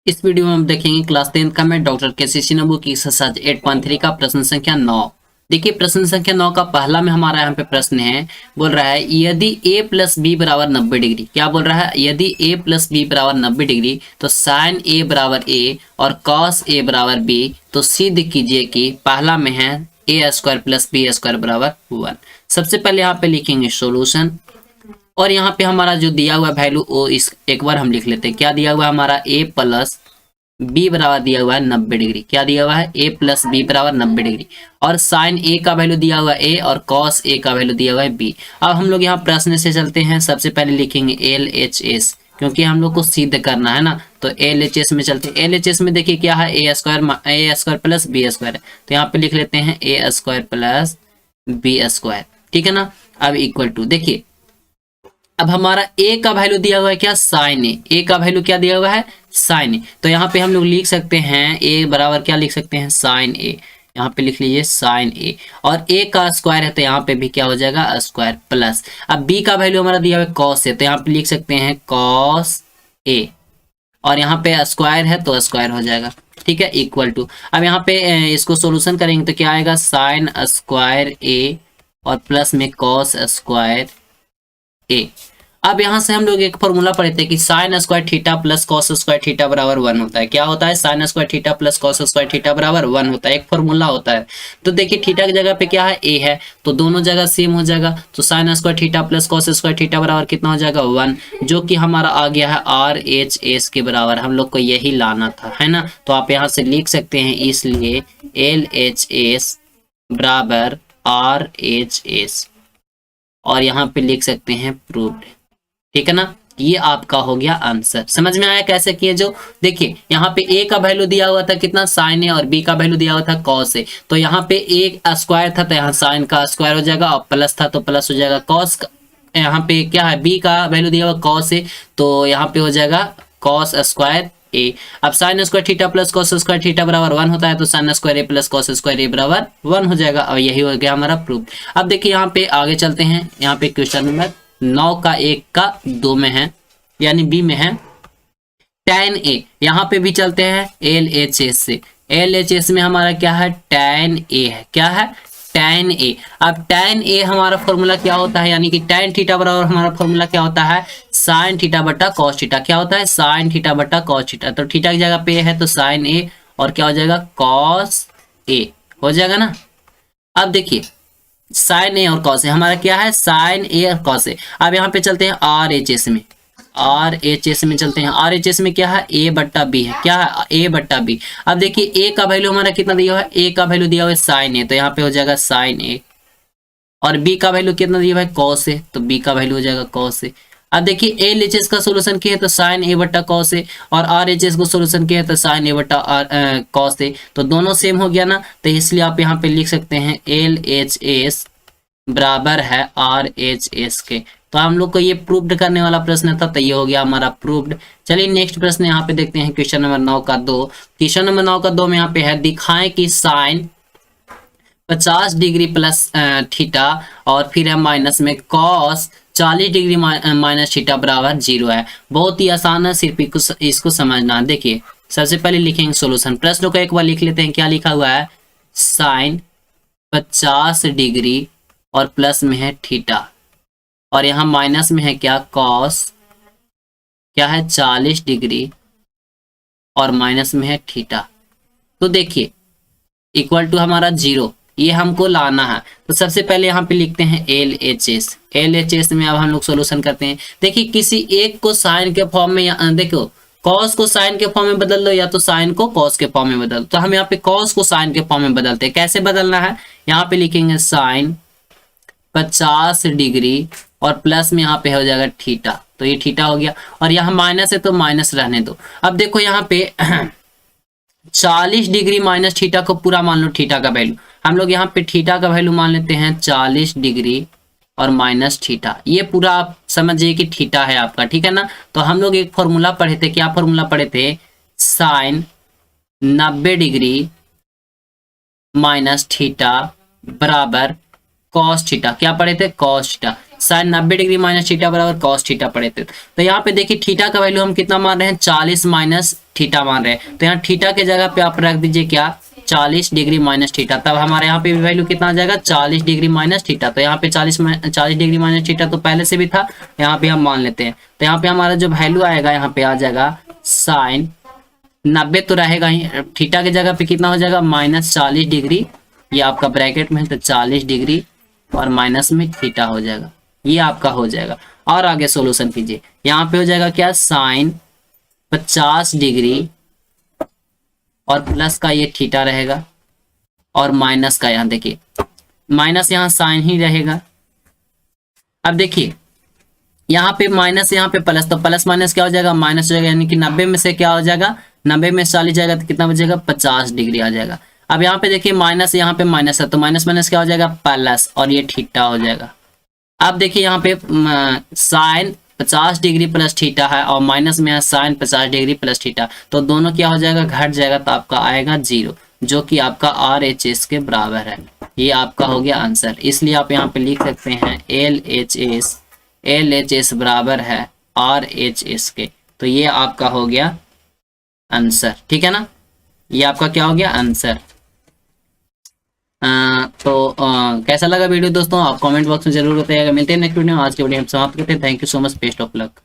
इस वीडियो में हम देखेंगे क्लास 10 का मैं डॉक्टर केसीसी नबू की एक्सरसाइज 8.3 का प्रश्न संख्या 9। देखिए प्रश्न संख्या 9 का पहला में हमारा यहाँ पे प्रश्न है, बोल रहा है यदि a प्लस बी बराबर 90 डिग्री। क्या बोल रहा है? यदि a प्लस बी बराबर 90 डिग्री तो साइन a बराबर a और कॉस a बराबर b, तो सिद्ध कीजिए कि पहला में है a square plus B square बराबर 1। सबसे पहले यहाँ पे लिखेंगे सोल्यूशन, और यहाँ पे हमारा जो दिया हुआ वैल्यू वो इस एक बार हम लिख लेते हैं। क्या दिया हुआ है हमारा? a प्लस बी बराबर दिया हुआ है 90 डिग्री। क्या दिया हुआ है? a प्लस बी बराबर 90 डिग्री, और साइन a का वैल्यू दिया हुआ है a और कॉस a का वैल्यू दिया हुआ है b। अब हम लोग यहाँ प्रश्न से चलते हैं। सबसे पहले लिखेंगे LHS, क्योंकि हम लोग को सिद्ध करना है ना, तो LHS में चलते हैं। LHS में देखिए क्या है, a square plus B square है, तो यहाँ पे लिख लेते हैं a square plus B square. ठीक है ना। अब इक्वल टू, देखिए अब हमारा a का वैल्यू दिया हुआ है क्या? साइन a का वैल्यू क्या दिया हुआ है? Sine a। तो यहाँ पे हम लोग लिख सकते हैं a बराबर क्या लिख सकते हैं? Sine a। यहाँ पे लिख लीजिए साइन a, और a का स्क्वायर है तो यहाँ पे भी क्या हो जाएगा? Square plus. अब b का वैल्यू हमारा दिया हुआ है कॉस a, तो यहाँ पे लिख सकते हैं कॉस a, और यहाँ पे स्क्वायर है तो स्क्वायर हो जाएगा। ठीक है, इक्वल टू। अब यहाँ पे इसको सोल्यूशन करेंगे तो क्या आएगा? साइन स्क्वायर a और प्लस में कॉस स्क्वायर a। अब यहाँ से हम लोग एक फॉर्मूला पढ़े थे कि sine square theta plus cos square theta बराबर 1 होता है। क्या होता है? Sine square theta plus cos square theta बराबर 1 होता है, एक फॉर्मूला होता है। तो देखिए थीटा की जगह पे क्या है? a है, तो दोनों जगह सेम हो जाएगा। तो sine square theta plus cos square theta बराबर कितना हो जाएगा? 1, जो कि हमारा आ गया है RHS के बराबर। हम लोग को यही लाना था, है ना। तो आप यहाँ से लिख सकते हैं, इसलिए LHS बराबर RHS, और यहाँ पे लिख सकते हैं प्रूव्ड। ठीक है ना। ये आपका हो गया आंसर। समझ में आया कैसे किए? जो देखिए यहाँ पे a का वैल्यू दिया हुआ था कितना? साइन a, और b का वैल्यू दिया हुआ था कॉस a। तो यहाँ पे a स्क्वायर था तो यहाँ साइन का स्क्वायर हो जाएगा, और प्लस था तो प्लस हो जाएगा। कॉस यहाँ पे क्या है? b का वैल्यू दिया हुआ कॉस a, तो यहाँ पे हो जाएगा कॉस स्क्वायर a। अब sine square theta plus cos square theta बराबर 1 होता है, तो sine square a plus cos square a बराबर 1 हो जाएगा, और यही हो गया हमारा प्रूफ। अब देखिए यहाँ पे आगे चलते हैं। यहाँ पे क्वेश्चन नंबर 9 का 1 का 2 में है, यानी बी में है tan a। यहाँ पे भी चलते हैं LHS से। LHS में हमारा क्या है? tan a है। क्या है? tan a। अब tan a हमारा फॉर्मूला क्या होता है? यानी कि tan थीटा बराबर हमारा फॉर्मूला क्या होता है? साइन थीटा बटा कॉस थीटा। क्या होता है? साइन थीटा बटा कॉस थीटा। तो थीटा की जगह पे है तो साइन a, और क्या हो जाएगा? कॉस a हो जाएगा ना। अब देखिए साइन ए और कॉस ए हमारा क्या है? साइन ए और कॉस ए। अब यहाँ पे चलते हैं RHS में। RHS में चलते हैं। RHS में क्या है? a बट्टा बी है। क्या है? a बट्टा बी। अब देखिए a का वैल्यू हमारा कितना दिया हुआ है? a का वैल्यू दिया हुआ है साइन ए, तो यहाँ पे हो जाएगा साइन ए, और b का वैल्यू कितना दिया हुआ है? कॉस ए, तो b का वैल्यू हो जाएगा कॉस ए। अब देखिए LHS का सोल्यूशन किया है तो साइन ए बट्टा कॉस ए, और RHS को सोल्यूशन किया है तो साइन ए बट्टा कॉस ए, तो दोनों सेम हो गया ना। तो इसलिए आप यहाँ पे लिख सकते हैं LHS बराबर है RHS के। तो हम लोग को ये प्रूव्ड करने वाला प्रश्न था, तो ये हो गया हमारा प्रूव्ड। चलिए नेक्स्ट प्रश्न यहाँ पे देखते हैं, क्वेश्चन नंबर 9 का 2। क्वेश्चन नंबर 9 का 2 में यहाँ पे है, दिखाएं कि साइन 50 डिग्री प्लस थीटा और फिर है माइनस में कॉस 40 डिग्री माइनस थीटा बराबर 0 है। बहुत ही आसान है, सिर्फ इसको समझना। देखिए सबसे पहले लिखेंगे सोल्यूशन। प्रश्न को एक बार लिख लेते हैं। क्या लिखा हुआ है? साइन 50 डिग्री और प्लस में है थीटा, और यहाँ माइनस में है क्या? कॉस क्या है? 40 डिग्री और माइनस में है थीटा। तो देखिए इक्वल टू हमारा 0, ये हमको लाना है। तो सबसे पहले यहाँ पे लिखते हैं LHS। LHS में अब हम लोग सोल्यूशन करते हैं। देखिए किसी एक को साइन के फॉर्म में, देखो कॉस को साइन के फॉर्म में बदल दो, या तो साइन को कॉस के फॉर्म में बदल। तो हम यहाँ पे कॉस को साइन के फॉर्म में बदलते हैं। कैसे बदलना है? यहाँ पे लिखेंगे साइन 50 डिग्री और प्लस में यहाँ पे हो जाएगा थीटा, तो ये थीटा हो गया, और यहाँ माइनस है तो माइनस रहने दो। अब देखो यहाँ पे 40 डिग्री माइनस थीटा को पूरा मान लो थीटा का वैल्यू। हम लोग यहाँ पे थीटा का वैल्यू मान लेते हैं 40 डिग्री और माइनस थीटा। ये पूरा आप समझिए कि थीटा है आपका। ठीक है ना। तो हम लोग एक फॉर्मूला पढ़े थे। क्या फॉर्मूला पढ़े थे? साइन 90 डिग्री माइनस थीटा बराबर कॉस थीटा। क्या पढ़े थे? Cos theta. Sine 90 degree minus theta बराबर कॉस थीटा पढ़े थे। तो यहाँ पे देखिए थीटा का वैल्यू हम कितना मान रहे हैं, 40 माइनस थीटा मान रहे हैं। तो यहाँ थीटा के जगह पे आप रख दीजिए क्या, 40 डिग्री माइनस थीटा। तब हमारे यहाँ पे वैल्यू कितना आ जाएगा, 40 डिग्री माइनस थीटा। तो यहाँ पे 40 डिग्री माइनस थीटा तो पहले से भी था, यहाँ पे हम मान लेते हैं। तो यहाँ पे हमारा जो वैल्यू आएगा यहाँ पे आ जाएगा साइन 90 तो रहेगा ही, थीटा की जगह पे कितना हो जाएगा -40 डिग्री, ये आपका ब्रैकेट में है तो 40 डिग्री और माइनस में थीटा हो जाएगा, ये आपका हो जाएगा। और आगे सॉल्यूशन कीजिए, यहाँ पे हो जाएगा क्या, साइन 50 डिग्री और प्लस का ये थीटा रहेगा और माइनस का यहाँ देखिए माइनस, यहाँ साइन ही रहेगा। अब देखिए यहाँ पे माइनस, यहाँ पे प्लस, तो प्लस माइनस क्या हो जाएगा, माइनस हो जाएगा, यानी कि 90 में से क्या हो जाएगा, 90 में 40 जाएगा तो कितना बचेगा, 50 डिग्री आ जाएगा। अब यहाँ पे देखिए माइनस, यहाँ पे माइनस है तो माइनस माइनस क्या हो जाएगा, प्लस, और ये थीटा हो जाएगा। अब देखिए यहाँ पे साइन 50 डिग्री प्लस थीटा है और माइनस में है साइन 50 डिग्री प्लस थीटा, तो दोनों क्या हो जाएगा, घट जाएगा, तो आपका आएगा 0, जो कि आपका RHS के बराबर है। ये आपका हो गया आंसर। इसलिए आप यहाँ पे लिख सकते हैं LHS बराबर है RHS के। तो ये आपका हो गया आंसर, ठीक है ना, ये आपका क्या हो गया, आंसर। कैसा लगा वीडियो दोस्तों, आप कमेंट बॉक्स में जरूर बताइएगा। मिलते हैं नेक्स्ट वीडियो में, आज के वीडियो हम समाप्त करते हैं। Thank you so much, best of luck.